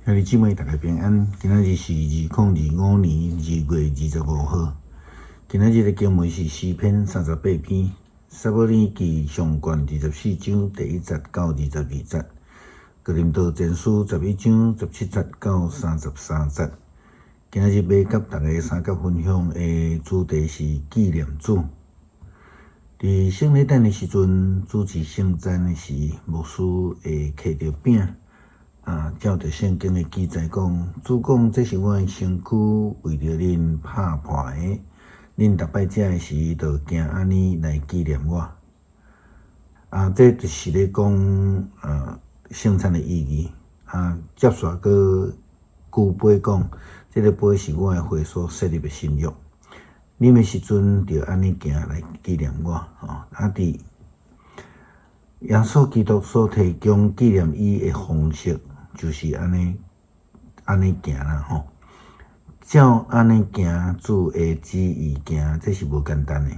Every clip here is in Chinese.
兄弟姊妹，大家平安。今仔日是2025年2月25号。今仔日的经文是诗篇38篇，撒母耳记上卷24章第1节到22节，哥林多前书11章17节到33节。今仔日要甲大家三角分享的主题是纪念主。伫圣礼诞的时阵，主持圣餐的时，牧师会摕着饼。照着圣经的记载讲，主讲这是我的身躯，为着恁拍破的。恁逐摆食的时，就惊安尼来纪念我。这就是咧讲圣餐的意义。接续个旧杯讲，这个杯是我的血所设立的新约。啉的时阵，就安尼行来纪念我。伫耶稣基督所提供纪念伊的方式。就是安尼行啦吼，照安尼行主的旨意行，这是无简单的。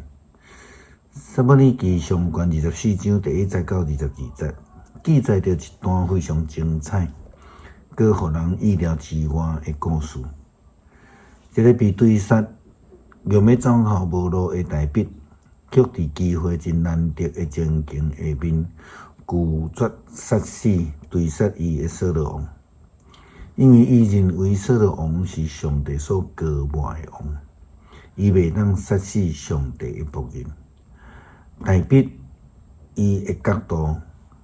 撒母耳记上卷24章第1节到22节，记载着一段非常精彩，佮互人意料之外的故事。一个被追杀、用要走投无路的大笔，却伫机会真难得的情境下面。拒绝杀死追杀伊的扫罗王，因为伊认为扫罗王是上帝所膏抹的王，伊袂当杀死上帝的仆人。大笔伊的角度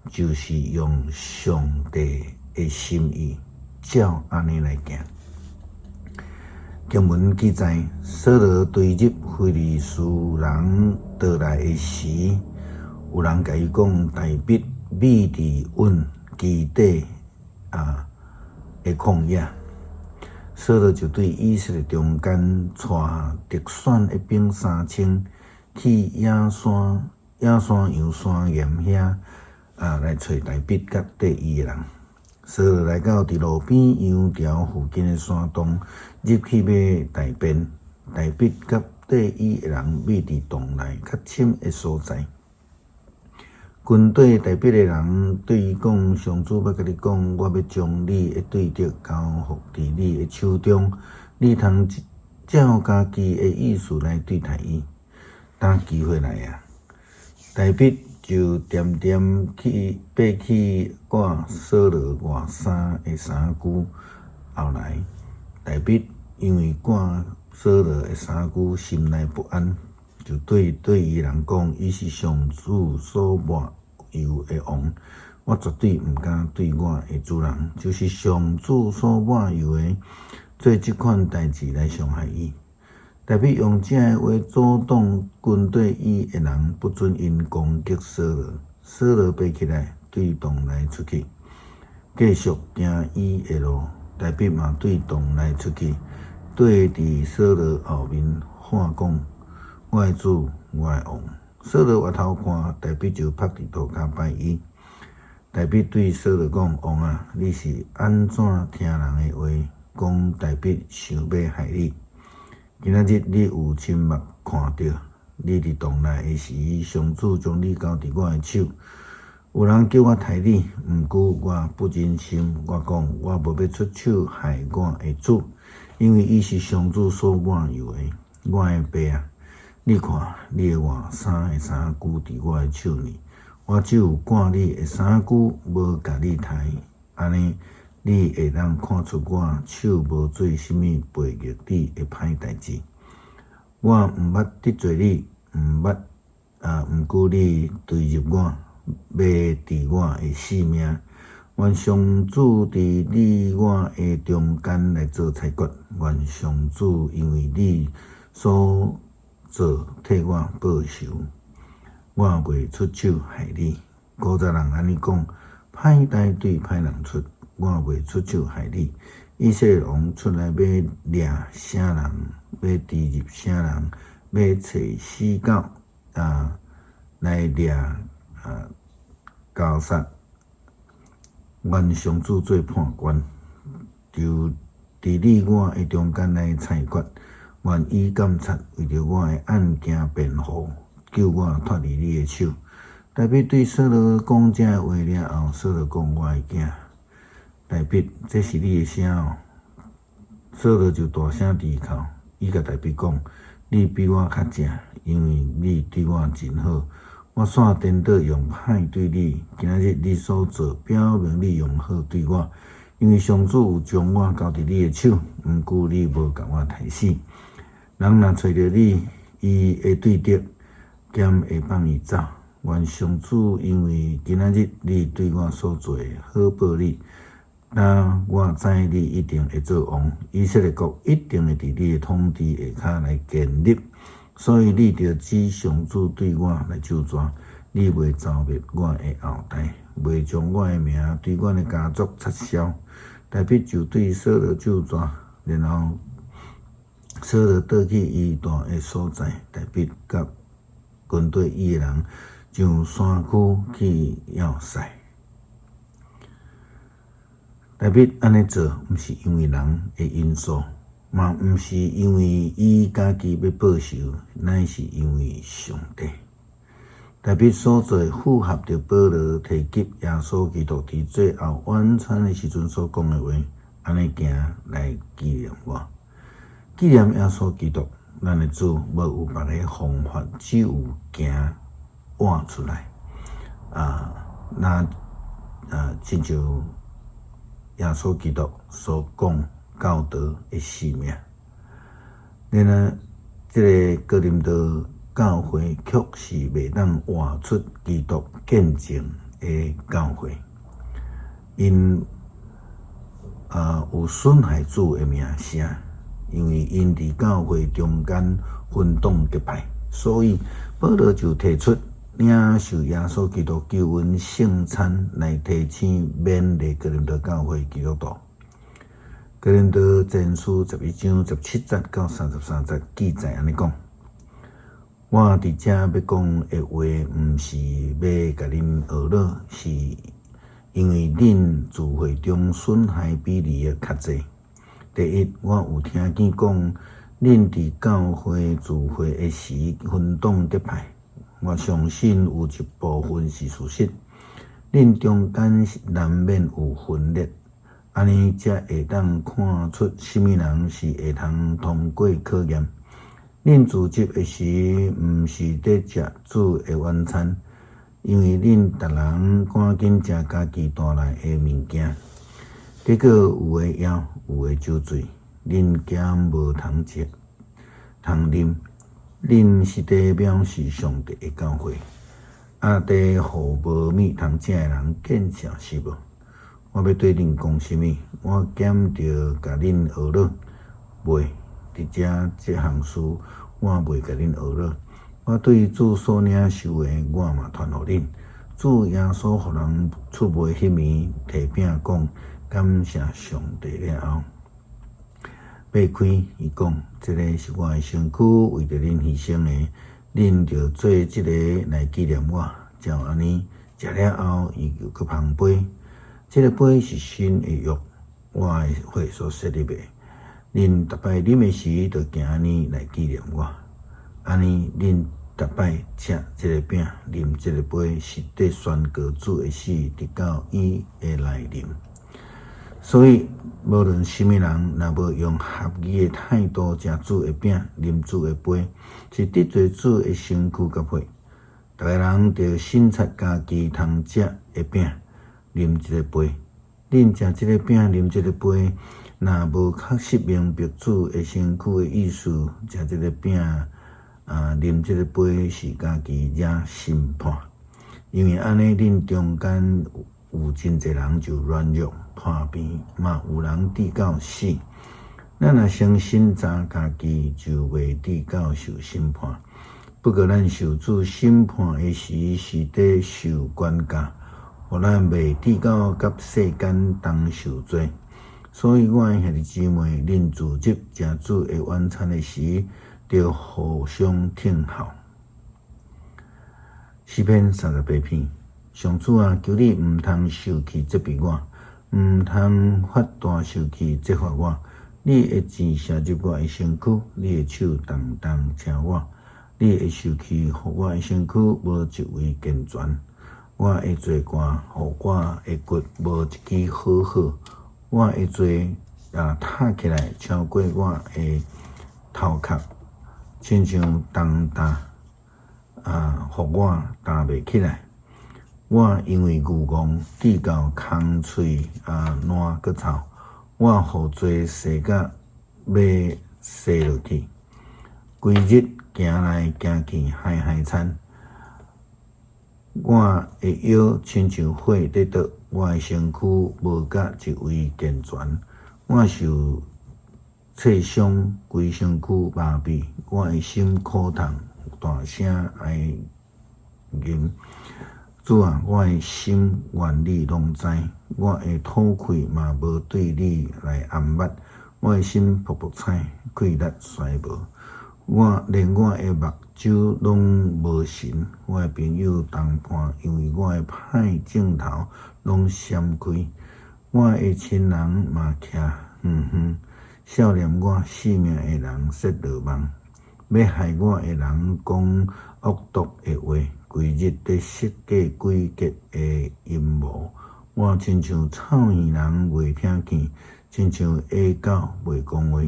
就是用上帝的心意，照安尼来行。经文记载，扫罗对入非利士人倒来的时，有人甲伊讲大笔。米伫稳基底的旷野，扫罗就对以色列中间带特选的兵3000去野山羊山岩遐来找大笔甲缀伊的人。扫罗来到伫路边羊条附近的山洞，入去要大便，大笔甲缀伊的人秘伫洞内较深的所在。军队代表的人对伊讲：上主要甲你讲，我要将你的对敌交付伫你的手中，你通照家己的意思来对待伊。等机会来啊，大笔就点去爬去挂扫罗外衫的衫具后来，大笔因为挂扫罗的衫具心内不安，就对伊人讲：伊是上主所抹油的王，我绝对毋敢对我的主人，就是上主所抹油的，做即款代志来伤害伊。大笔用这个话阻挡军队伊的人，不准因攻击扫罗。扫罗爬起来，对洞内出去，继续行伊的路。大笔嘛对洞内出去，对伫扫罗后面喊讲：我的主，我的王。扫罗回头看，大笔就趴伫涂骹拜伊。大笔对扫罗讲：王啊，你是安怎听人的话，讲大笔想要害你？今仔日你有亲目看到，你伫洞内的时，上主将你交伫我的手。有人叫我杀你，毋过我不忍心。我讲，我无要出手害我的主，因为伊是上主所抹油的。我的爸啊！你看，你的外衫的衫具伫我的手里，我只有赶你的衫具，无甲你杀，安尼你会当看出我手无做什么背逆你的歹代志。我毋捌得罪你，毋过你对入我，要治我的性命。愿上主伫你我的中间来做裁决。愿上主因为你所做替我报仇，我袂出手害你。古早人安尼讲，歹代对歹人出，我袂出手害你。以色列王出来要掠啥人，要追入啥人，要找死狗来掠交杀。愿上主做判官，就伫你我的中间来裁决。愿意监察，为着我的案件辩护，救我脱离你的手。大笔对扫罗讲这话了后，扫罗讲：我会惊，大笔，这是你的声哦。说了就大声低口，伊甲大笔讲：你比我较正，因为你对我真好。我煞颠倒用歹对你，今仔日你所做，表明你用好对我。因为上主有将我交伫你的手，毋顾你无甲我杀死。人若找着你，伊会对敌，兼会放伊走。愿上主因为今仔日你对我所做好报你。那我知你一定会做王，以色列国一定会伫你的统治下骹来建立。所以你着指上主对我来咒詛，你袂遭灭我的后代，袂将我的名对阮的家族撤销。大笔就对扫罗咒詛，然后扫罗倒去伊住的所在，大笔甲军队伊的人上山区去要塞。大笔安尼做，毋是因为人的因素，嘛毋是因为伊家己要报仇，乃是因为上帝。大笔所做符合着保罗提及耶稣基督伫最后晚餐的时阵所讲的话，安尼行来纪念我，纪念耶稣基督，咱的主无有别个方法，只有行活出来。亲像耶稣基督所讲教导的使命。然而，这个哥林多教会却是袂当活出基督见证的教会，因有损害主的名声，因为因伫教会中间分党结派，所以保罗就提出领受耶稣基督救恩圣餐来提醒勉励哥林多教会基督徒。哥林多前书11章17节到33节记载安尼讲。我伫遮要讲的话，毋是要甲恁学了，是因为恁聚会中损害比例的较济。第一，我有听见讲，恁伫教会聚会的时分党结派，我相信有一部分是事实。恁中间难免有分裂，安尼才会当看出什么人是会通过考验。恁聚集的时，毋是伫食主的晚餐，因为恁逐人赶紧食家己带来的物件，结果有的枵，有的酒醉，恁兼无通食、通啉。恁是伫藐视上帝的教会，伫互无物通食的人见笑是无？我要对恁讲什么？我兼着甲恁学了，袂。伫这项事，我袂甲恁学了。我对主所领受的，我嘛传互恁。主耶稣互人出卖迄暝，提饼讲感谢上帝了后，擘开伊讲：这个是我的身躯，为着恁牺牲的，恁着做这个来纪念我。照安尼食了后，伊就搁捧杯。这个杯是新的约，我的血所设立的。恁逐摆啉的时，就行安尼来纪念我。安尼，恁逐摆吃这个饼、啉这个杯，是伫宣告主的死，直到伊会来临。所以，无论什么人，若无用合宜的态度食主的饼、啉主的杯，是得罪主的身躯甲血。逐个人着审察家己通食的饼、啉这个杯。恁食这个饼、啉这个杯。若无确实明白主的身躯的意思，食这个饼，啉这个杯是家己惹审判。因为安尼，恁中间有真侪人就软弱破病，嘛有人抵到死。咱若相信咱家己，就袂抵到受审判。不过，咱受主审判的时，是伫受管教，互咱袂抵到甲世间同受罪。所以，我的兄弟姊妹，恁聚集食主的晚餐的时，着互相听候。诗篇38篇，上主啊，求你毋通受气责备我，毋通发大受气责罚我。你的箭射入我的身躯，你的手重重请我，你的受气，互我的身躯无一位健全。我的罪过，互我的骨无一支好好。我会做踏起来超过我的头壳，亲像重担互我担袂起来。我因为牛戆滴到空喙烂个臭，我互做洗甲要洗落去，规日行来行去海海惨。我的腰亲像火伫倒，我的身躯无甲一位健全，我受刺伤，规身躯麻痹，我的心苦痛，大声哀吟。主啊，我的心愿你拢知，我的吐气嘛无对你来暗捌，我的心噗噗踩，气力衰无。连我的目睭拢无神，我的朋友同伴因为我的歹镜头拢闪开，我的亲人嘛徛远远，少年我性命的人说落梦，要害我的人讲恶毒的话，规日在设计诡计的阴谋。我亲像臭耳人袂听见，亲像野狗袂讲话。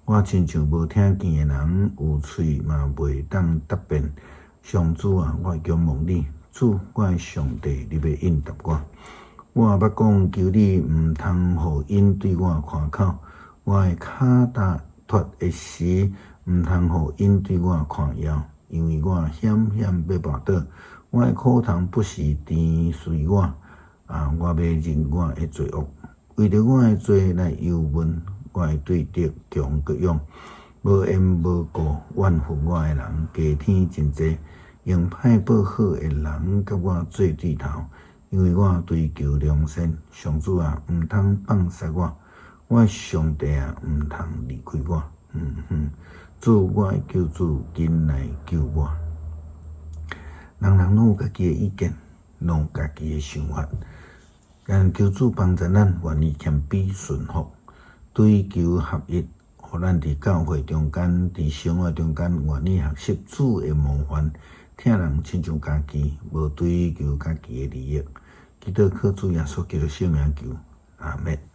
我亲像无听见的人，有喙嘛袂当答辩。上主啊，我仰望你，主，我的上帝，你要应答我。我捌讲求你，毋通互因对我看口；我的骹踏脱的时，毋通互因对我看腰，因为我险险要跋倒。我的苦痛不是甜随我，我要认我的罪恶，为着我的罪来忧闷。我会对敌强各勇，无缘无故怨恨我的人，加添真济，用歹报好的人甲我做对头，因为我追求良善。上主啊，毋通放杀我，我上帝啊，毋通离开我。主，我的救主，紧来救我。人人拢有家己的意见，拢有家己的想法，但求主帮助咱，愿意谦卑顺服。追求合一，互咱伫教会中间、伫生活中间，愿意学习主的模范，听人亲像家己，无追求家己的利益。祈祷靠主耶稣基督圣名求，阿们。